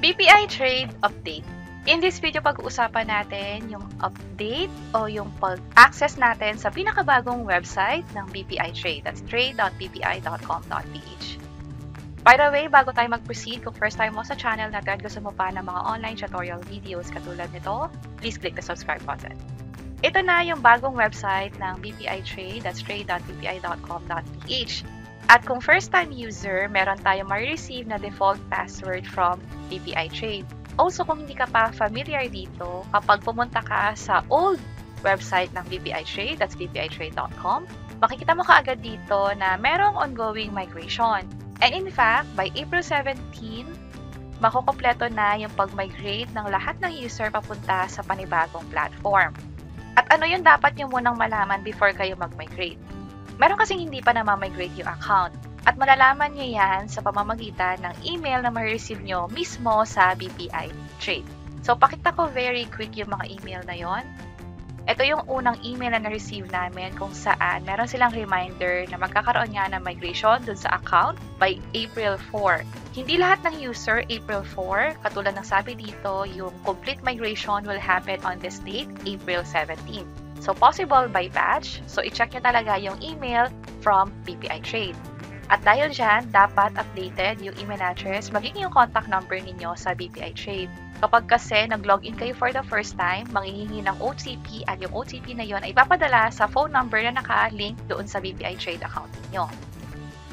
BPI Trade Update. In this video, pag-uusapan natin yung update o yung pag-access natin sa pinakabagong website ng BPI Trade. That's trade.bpi.com.ph. By the way, bago tayo mag-proceed, kung first time mo sa channel natin, gusto mo pa ng mga online tutorial videos katulad nito, please click the subscribe button. Ito na yung bagong website ng BPI Trade. That's trade.bpi.com.ph. At kung first-time user, meron tayong ma-receive na default password from BPI Trade. Also, kung hindi ka pa familiar dito, kapag pumunta ka sa old website ng BPI Trade, that's bpitrade.com, makikita mo kaagad dito na merong ongoing migration. And in fact, by April 17, makukompleto na yung pag-migrate ng lahat ng user papunta sa panibagong platform. At ano yung dapat nyo munang malaman before kayo mag-migrate? Meron kasing hindi pa na-migrate yung account at malalaman nyo yan sa pamamagitan ng email na ma-receive nyo mismo sa BPI Trade. So, pakita ko very quick yung mga email na yon. Ito yung unang email na na-receive namin kung saan meron silang reminder na magkakaroon nga ng migration dun sa account by April 4. Hindi lahat ng user April 4. Katulad ng sabi dito, yung complete migration will happen on this date, April 17. So, possible by batch. So, i-check nyo talaga yung email from BPI Trade. At dahil dyan, dapat updated yung email address, magiging yung contact number ninyo sa BPI Trade. Kapag kasi nag-login kayo for the first time, manghihingi ng OTP at yung OTP na yon ay ipapadala sa phone number na naka-link doon sa BPI Trade account niyo.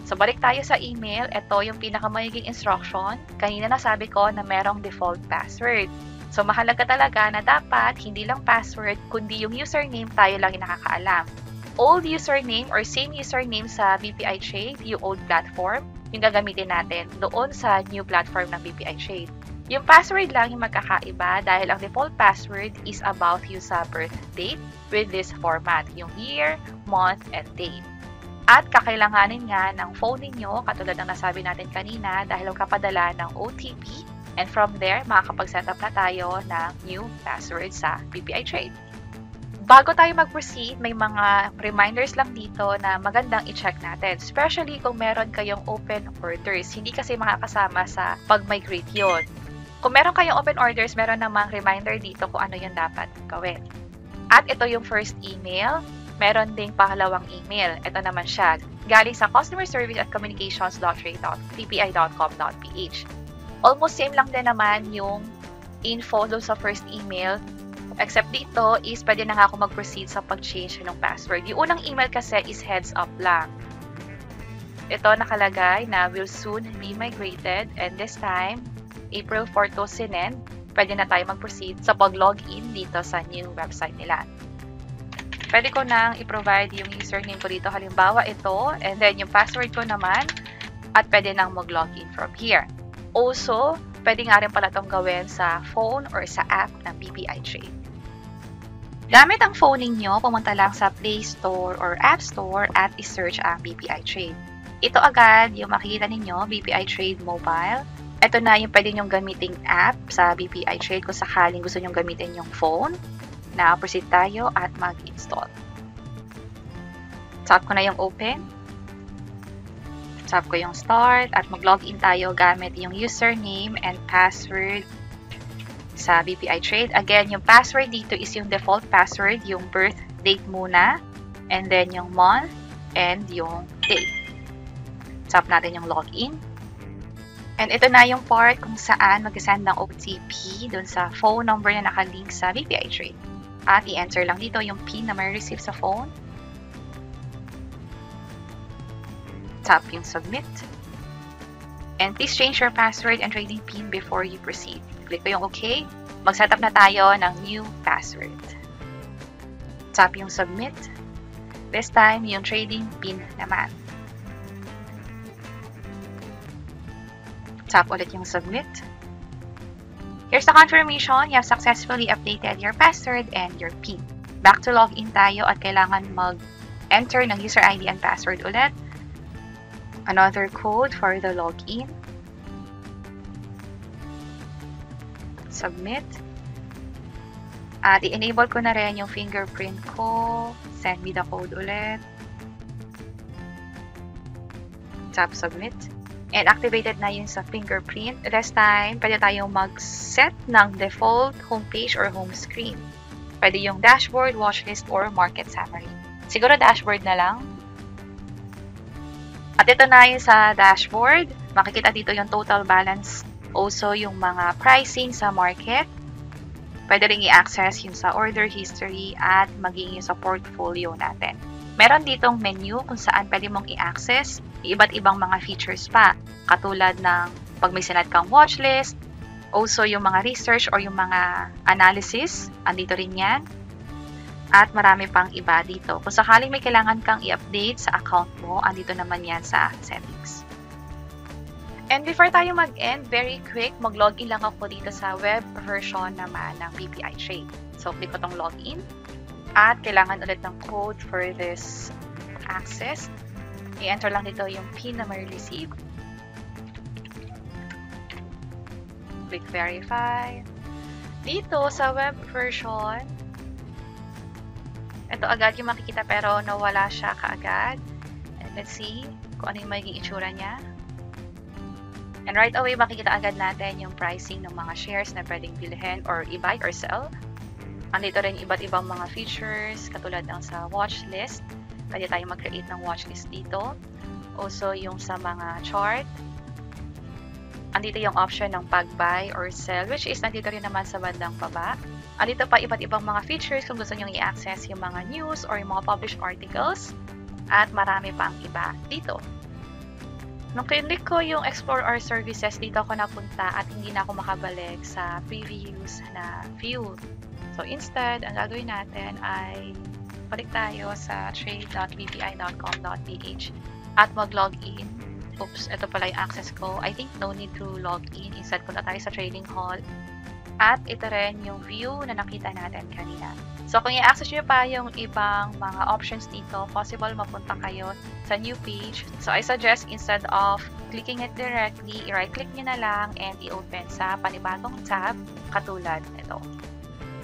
So, balik tayo sa email. Ito yung pinakamayiging instruction. Kanina nasabi ko na merong default password. So, mahalaga talaga na dapat hindi lang password, kundi yung username tayo lang yung nakakaalam. Old username or same username sa BPI Trade, yung old platform, yung gagamitin natin doon sa new platform ng BPI Trade. Yung password lang yung magkakaiba dahil ang default password is about yung sa birth date with this format, yung year, month, and date. At kakailanganin nga ng phone ninyo, katulad ng nasabi natin kanina, dahil kapadala ng OTP. And from there, makakapag-set up na tayo ng new password sa BPI Trade. Bago tayo mag-proceed, may mga reminders lang dito na magandang i-check natin. Especially kung meron kayong open orders. Hindi kasi makakasama sa pag-migrate yun. Kung meron kayong open orders, meron namang reminder dito kung ano yung dapat gawin. At ito yung first email. Meron ding pangalawang email. Ito naman siya. Galing sa customerservice@communications.trade.bpi.com.ph. Almost same lang din naman yung info doon sa first email. Except dito is pwede na nga ako mag-proceed sa pag-change ng password. Yung unang email kasi is heads up lang. Ito nakalagay na will soon be migrated and this time, April 4 to sinend, pwede na tayo mag-proceed sa pag-login dito sa new website nila. Pwede ko nang i-provide yung username ko dito. Halimbawa ito and then yung password ko naman at pwede nang mag-login from here. Also, pwede nga rin pala itong gawin sa phone or sa app ng BPI Trade. Gamit ang phone ninyo, pumunta lang sa Play Store or App Store at isearch ang BPI Trade. Ito agad yung makikita ninyo, BPI Trade Mobile. Ito na yung pwede nyong gamiting app sa BPI Trade kung sakaling gusto nyong gamitin yung phone. Now, proceed tayo at mag-install. Tap ko na yung open. Tap ko yung start at mag-login tayo gamit yung username and password sa BPI Trade. Again, yung password dito is yung default password, yung birth date muna, and then yung month and yung date. Tap natin yung login. And ito na yung part kung saan mag-send ng OTP dun sa phone number na nakalink sa BPI Trade. At i-enter lang dito yung PIN na may receive sa phone. Tap yung submit. And please change your password and trading PIN before you proceed. Click ko yung OK. Mag-setup na tayo ng new password. Tap yung submit. This time, yung trading PIN naman. Tap ulit yung submit. Here's the confirmation. You have successfully updated your password and your PIN. Back to login tayo at kailangan mag-enter ng user ID and password ulit. Another code for the login. Submit. At i-enable ko na rin yung fingerprint ko. Send me the code ulit. Tap submit. And activated na yun sa fingerprint. This time, pwede tayong mag-set ng default homepage or home screen. Pwede yung dashboard, watchlist, or market summary. Siguro dashboard na lang. At ito na yun sa dashboard. Makikita dito yung total balance. Also, yung mga pricing sa market. Pwede rin i-access yung sa order history at maging yung sa portfolio natin. Meron ditong menu kung saan pwede mong i-access iba't ibang mga features pa. Katulad ng pag may sinad kang watchlist, also yung mga research or yung mga analysis, andito rin yan. At marami pang iba dito. Kung sakaling may kailangan kang i-update sa account mo, andito naman yan sa settings. And before tayo mag-end, very quick, mag-login lang ako dito sa web version naman ng BPI Trade. So, click ko tong login. At kailangan ulit ng code for this access. I-enter lang dito yung PIN na may receive. Click verify. Dito sa web version, ito agad yung makikita pero nawala siya kaagad. And let's see kung ano yung magiging itsura niya. And right away, makikita agad natin yung pricing ng mga shares na pwedeng bilhin or i-buy or sell. Andito rin iba't ibang mga features, katulad ng sa watchlist. Pwede tayong mag-create ng watchlist dito. Also, yung sa mga chart. Andito yung option ng pag-buy or sell, which is nandito rin naman sa bandang baba. Andito pa iba't ibang mga features kung gusto nyo i-access yung mga news or yung mga published articles. At marami pang iba dito. Nung click ko yung Explore Our Services, dito ako napunta at hindi na ako makabalik sa previous na view. So instead, ang gagawin natin ay balik tayo sa trade.bpi.com.ph at mag-login. Oops, ito pala yung access ko. I think no need to log in. Instead, punta tayo sa trading hall. At ito rin yung view na nakita natin kanina. So kung i-access nyo pa yung ibang mga options dito, possible mapunta kayo sa new page. So I suggest instead of clicking it directly, i-right-click nyo na lang and i-open sa panibagong tab katulad nito.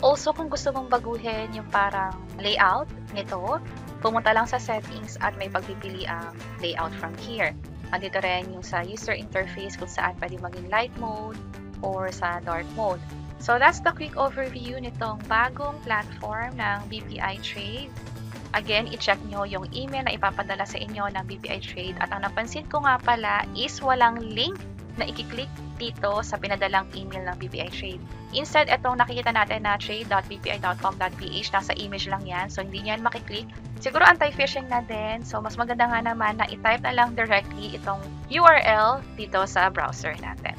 Also, kung gusto mong baguhin yung parang layout nito, pumunta lang sa settings at may pagpipili ang layout from here. Andito rin yung sa user interface kung saan pwede maging light mode or sa dark mode. So, that's the quick overview nitong bagong platform ng BPI Trade. Again, i-check nyo yung email na ipapadala sa inyo ng BPI Trade. At ang napansin ko nga pala is walang link na i-click dito sa pinadalang email ng BPI Trade. Instead, itong nakikita natin na trade.bpi.com.ph, nasa image lang yan. So, hindi nyo yan makiklik. Siguro anti-phishing na din. So, mas maganda nga naman na i-type na lang directly itong URL dito sa browser natin.